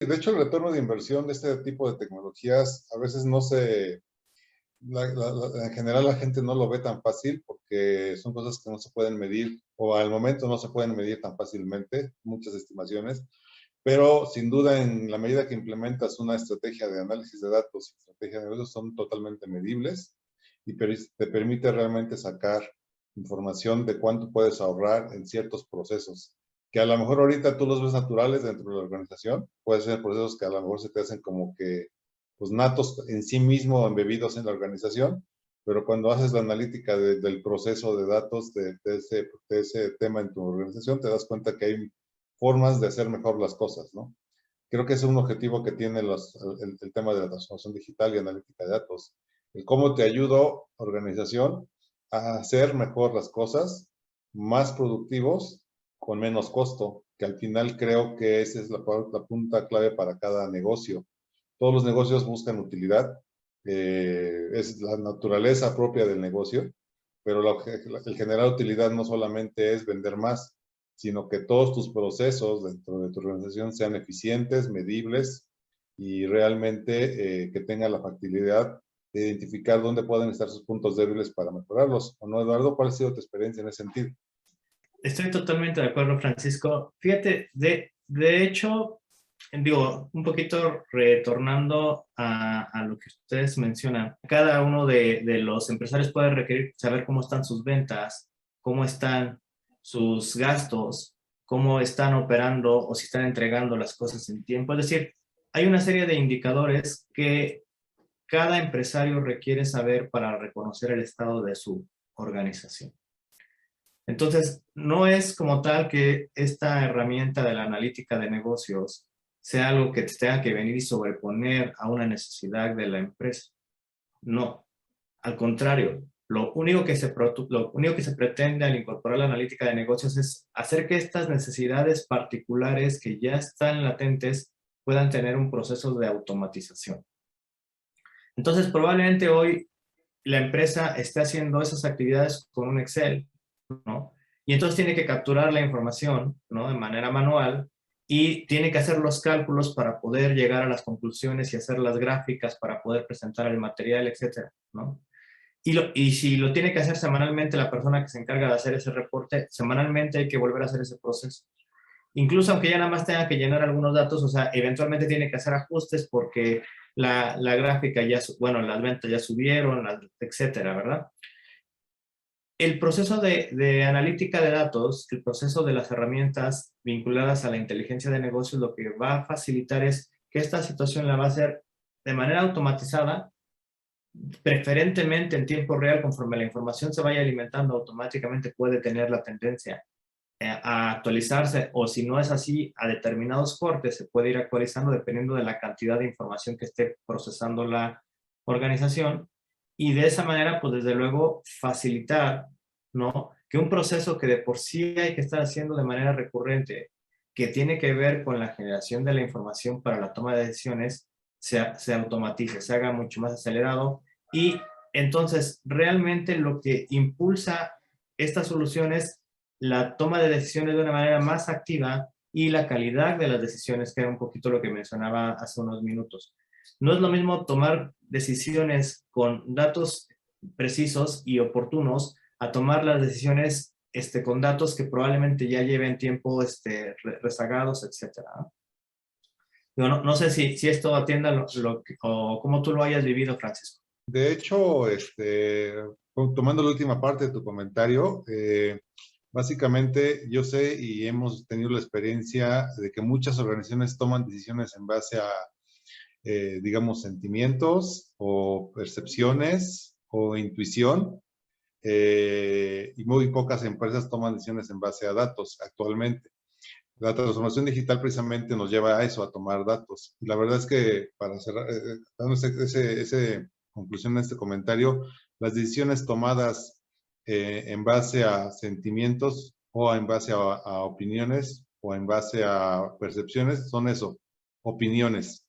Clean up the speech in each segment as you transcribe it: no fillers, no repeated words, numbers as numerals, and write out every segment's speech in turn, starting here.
de hecho el retorno de inversión de este tipo de tecnologías a veces no se, en general la gente no lo ve tan fácil porque son cosas que no se pueden medir o al momento no se pueden medir tan fácilmente, muchas estimaciones, pero sin duda en la medida que implementas una estrategia de análisis de datos y estrategia de negocios son totalmente medibles y te permite realmente sacar información de cuánto puedes ahorrar en ciertos procesos que a lo mejor ahorita tú los ves naturales dentro de la organización, puede ser procesos que a lo mejor se te hacen como que pues natos en sí mismo embebidos en la organización, pero cuando haces la analítica del proceso de datos de ese tema en tu organización, te das cuenta que hay formas de hacer mejor las cosas, ¿no? Creo que es un objetivo que tiene el tema de la transformación digital y analítica de datos. El cómo te ayudo, organización, a hacer mejor las cosas, más productivos, con menos costo, que al final creo que esa es la punta clave para cada negocio. Todos los negocios buscan utilidad, es la naturaleza propia del negocio, pero el generar utilidad no solamente es vender más, sino que todos tus procesos dentro de tu organización sean eficientes, medibles y realmente que tengan la facilidad de identificar dónde pueden estar sus puntos débiles para mejorarlos. ¿O no, Eduardo? ¿Cuál ha sido tu experiencia en ese sentido? Estoy totalmente de acuerdo, Francisco. Fíjate, de hecho, digo, un poquito retornando a lo que ustedes mencionan, cada uno de los empresarios puede requerir saber cómo están sus ventas, cómo están sus gastos, cómo están operando o si están entregando las cosas en tiempo. Es decir, hay una serie de indicadores que cada empresario requiere saber para reconocer el estado de su organización. Entonces, no es como tal que esta herramienta de la analítica de negocios sea algo que te tenga que venir y sobreponer a una necesidad de la empresa. No, al contrario, lo único que se pretende al incorporar la analítica de negocios es hacer que estas necesidades particulares que ya están latentes puedan tener un proceso de automatización. Entonces, probablemente hoy la empresa esté haciendo esas actividades con un Excel, ¿no? Y entonces tiene que capturar la información, ¿no? De manera manual y tiene que hacer los cálculos para poder llegar a las conclusiones y hacer las gráficas para poder presentar el material, etcétera, ¿no? Y si lo tiene que hacer semanalmente la persona que se encarga de hacer ese reporte, semanalmente hay que volver a hacer ese proceso. Incluso aunque ya nada más tenga que llenar algunos datos, o sea, eventualmente tiene que hacer ajustes porque la gráfica ya, bueno, las ventas ya subieron, etcétera, ¿verdad? El proceso de analítica de datos, el proceso de las herramientas vinculadas a la inteligencia de negocios, lo que va a facilitar es que esta situación la va a hacer de manera automatizada, preferentemente en tiempo real, conforme la información se vaya alimentando automáticamente puede tener la tendencia a actualizarse, o si no es así, a determinados cortes se puede ir actualizando dependiendo de la cantidad de información que esté procesando la organización, y de esa manera, pues desde luego, facilitar, ¿no? Que un proceso que de por sí hay que estar haciendo de manera recurrente, que tiene que ver con la generación de la información para la toma de decisiones, se automatice, se haga mucho más acelerado, y entonces realmente lo que impulsa estas soluciones la toma de decisiones de una manera más activa y la calidad de las decisiones, que era un poquito lo que mencionaba hace unos minutos. No es lo mismo tomar decisiones con datos precisos y oportunos a tomar las decisiones con datos que probablemente ya lleven tiempo rezagados, etc. No sé si esto atienda o cómo tú lo hayas vivido, Francisco. De hecho, tomando la última parte de tu comentario, básicamente yo sé y hemos tenido la experiencia de que muchas organizaciones toman decisiones en base a, digamos, sentimientos o percepciones o intuición, y muy pocas empresas toman decisiones en base a datos actualmente. La transformación digital precisamente nos lleva a eso, a tomar datos. Y la verdad es que, para cerrar, dando esa conclusión a este comentario, las decisiones tomadas en base a sentimientos o en base a opiniones o en base a percepciones son eso, opiniones.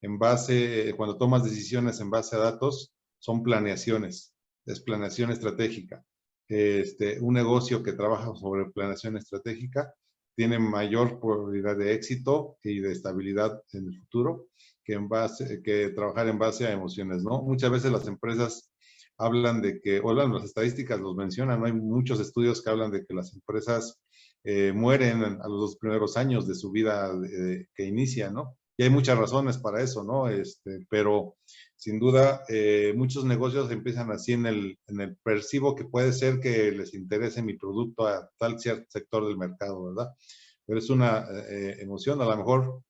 Cuando tomas decisiones en base a datos, son planeaciones, es planeación estratégica. Un negocio que trabaja sobre planeación estratégica tiene mayor probabilidad de éxito y de estabilidad en el futuro que trabajar en base a emociones, ¿no? Muchas veces las empresas hablan de que, o las estadísticas los mencionan, ¿no? Hay muchos estudios que hablan de que las empresas mueren a los 2 primeros años de su vida que inicia, ¿no? Y hay muchas razones para eso, ¿no? Pero sin duda, muchos negocios empiezan así en el percibo que puede ser que les interese mi producto a tal cierto sector del mercado, ¿verdad? Pero es una emoción, a lo mejor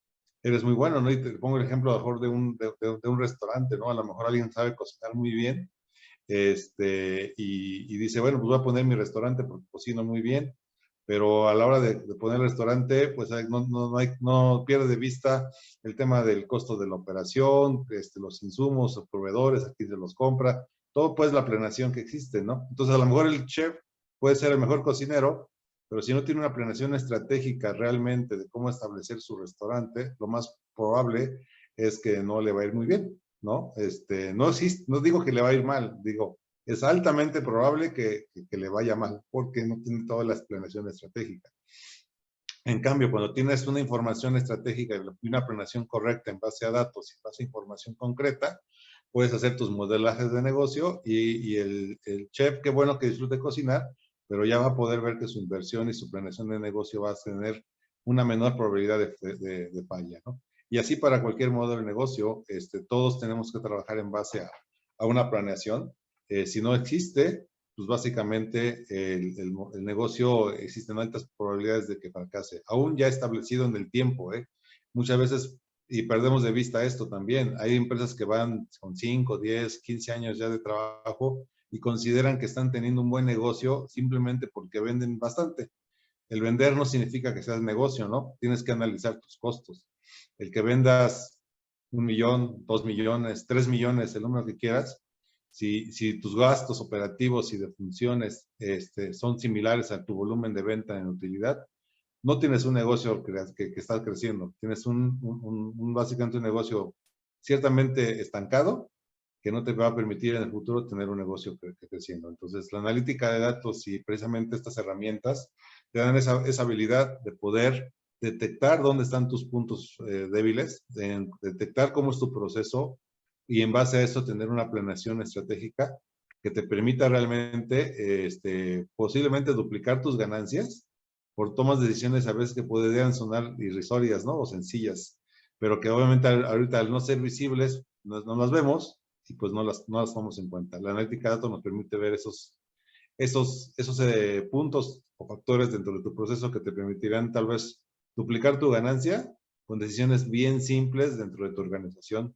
eres muy bueno, ¿no? Y te pongo el ejemplo a lo mejor de un restaurante, ¿no? A lo mejor alguien sabe cocinar muy bien, y dice, bueno, pues voy a poner mi restaurante porque cocino muy bien, pero a la hora de poner el restaurante, pues no pierde de vista el tema del costo de la operación, los insumos, los proveedores, a quién se los compra, todo pues la planeación que existe, ¿no? Entonces a lo mejor el chef puede ser el mejor cocinero, pero si no tiene una planeación estratégica realmente de cómo establecer su restaurante, lo más probable es que no le va a ir muy bien, ¿no? No digo que le va a ir mal, digo, es altamente probable que le vaya mal, porque no tiene toda la planeación estratégica. En cambio, cuando tienes una información estratégica y una planeación correcta en base a datos y en base a información concreta, puedes hacer tus modelajes de negocio y el chef, qué bueno que disfrute cocinar, pero ya va a poder ver que su inversión y su planeación de negocio va a tener una menor probabilidad de falla, ¿no? Y así para cualquier modelo de negocio, todos tenemos que trabajar en base a una planeación. Si no existe, pues básicamente el negocio existen altas probabilidades de que fracase, aún ya establecido en el tiempo, ¿eh? Muchas veces, y perdemos de vista esto también, hay empresas que van con 5, 10, 15 años ya de trabajo y consideran que están teniendo un buen negocio simplemente porque venden bastante. El vender no significa que seas negocio, ¿no? Tienes que analizar tus costos. El que vendas 1 millón, 2 millones, 3 millones, el número que quieras, si tus gastos operativos y de funciones son similares a tu volumen de venta en utilidad, no tienes un negocio que está creciendo. Tienes básicamente un negocio ciertamente estancado que no te va a permitir en el futuro tener un negocio que creciendo. Entonces, la analítica de datos y precisamente estas herramientas te dan esa habilidad de poder detectar dónde están tus puntos débiles, de detectar cómo es tu proceso y en base a eso tener una planeación estratégica que te permita realmente, posiblemente duplicar tus ganancias por tomas de decisiones a veces que podrían sonar irrisorias, ¿no? O sencillas, pero que obviamente ahorita al no ser visibles, no las vemos y pues no las tomamos en cuenta. La analítica de datos nos permite ver esos puntos o factores dentro de tu proceso que te permitirán tal vez duplicar tu ganancia con decisiones bien simples dentro de tu organización,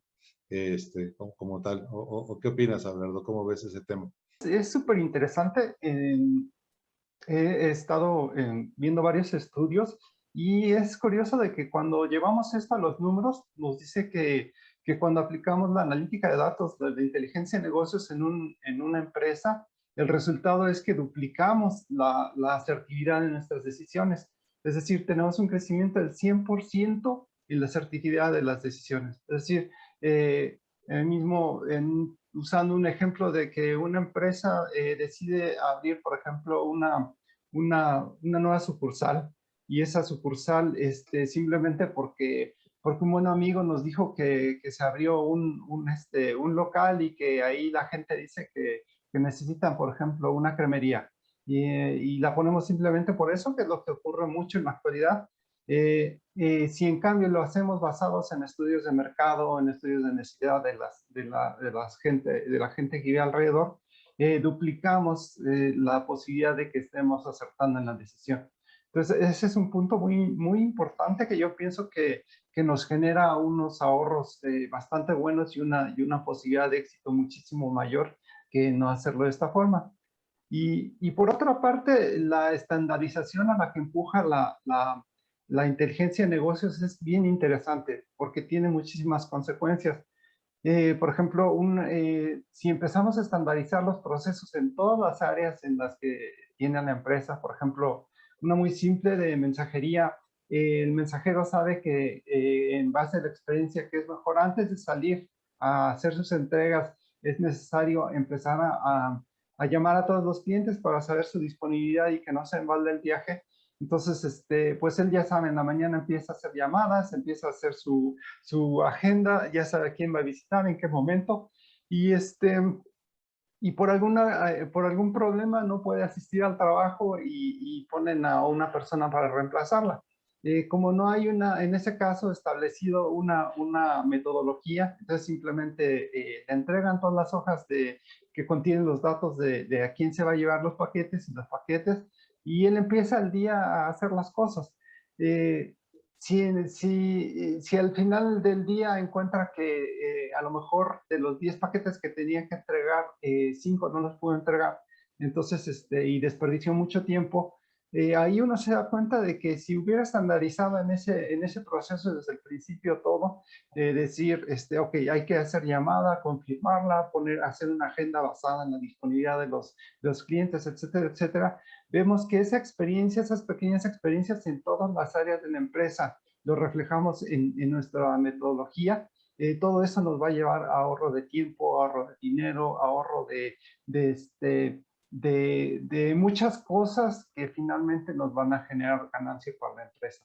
como tal. ¿O qué opinas, Alberto? ¿Cómo ves ese tema? Es súper interesante. He estado viendo varios estudios y es curioso de que cuando llevamos esto a los números, nos dice que cuando aplicamos la analítica de datos de la inteligencia de negocios en una empresa, el resultado es que duplicamos la asertividad en nuestras decisiones. Es decir, tenemos un crecimiento del 100% en la asertividad de las decisiones. Es decir, usando un ejemplo de que una empresa decide abrir, por ejemplo, una nueva sucursal, y esa sucursal simplemente porque un buen amigo nos dijo que se abrió un local y que ahí la gente dice que necesitan, por ejemplo, una cremería. Y la ponemos simplemente por eso, que es lo que ocurre mucho en la actualidad. Si en cambio lo hacemos basados en estudios de mercado, en estudios de necesidad de la gente que vive alrededor, duplicamos la posibilidad de que estemos acertando en la decisión. Entonces, ese es un punto muy, muy importante que yo pienso que nos genera unos ahorros bastante buenos y una posibilidad de éxito muchísimo mayor que no hacerlo de esta forma. Y por otra parte, la estandarización a la que empuja la inteligencia de negocios es bien interesante porque tiene muchísimas consecuencias. Por ejemplo, si empezamos a estandarizar los procesos en todas las áreas en las que tiene la empresa, por ejemplo, una muy simple de mensajería, el mensajero sabe que en base a la experiencia que es mejor antes de salir a hacer sus entregas, es necesario empezar a llamar a todos los clientes para saber su disponibilidad y que no se embalde el viaje. Entonces, pues él ya sabe, en la mañana empieza a hacer llamadas, empieza a hacer su agenda, ya sabe a quién va a visitar, en qué momento, y y por algún problema no puede asistir al trabajo y ponen a una persona para reemplazarla. Como no hay en ese caso, establecido una metodología, entonces simplemente le entregan todas las hojas que contienen los datos de a quién se va a llevar los paquetes y los paquetes, y él empieza el día a hacer las cosas. Eh, si al final del día encuentra que a lo mejor de los 10 paquetes que tenía que entregar, 5 no los pudo entregar, entonces, y desperdició mucho tiempo, ahí uno se da cuenta de que si hubiera estandarizado en ese proceso desde el principio todo, decir, ok, hay que hacer llamada, confirmarla, hacer una agenda basada en la disponibilidad de los clientes, etcétera, etcétera, vemos que esa experiencia, esas pequeñas experiencias en todas las áreas de la empresa, lo reflejamos en nuestra metodología. Todo eso nos va a llevar a ahorro de tiempo, ahorro de dinero, ahorro de, este, de muchas cosas que finalmente nos van a generar ganancia para la empresa.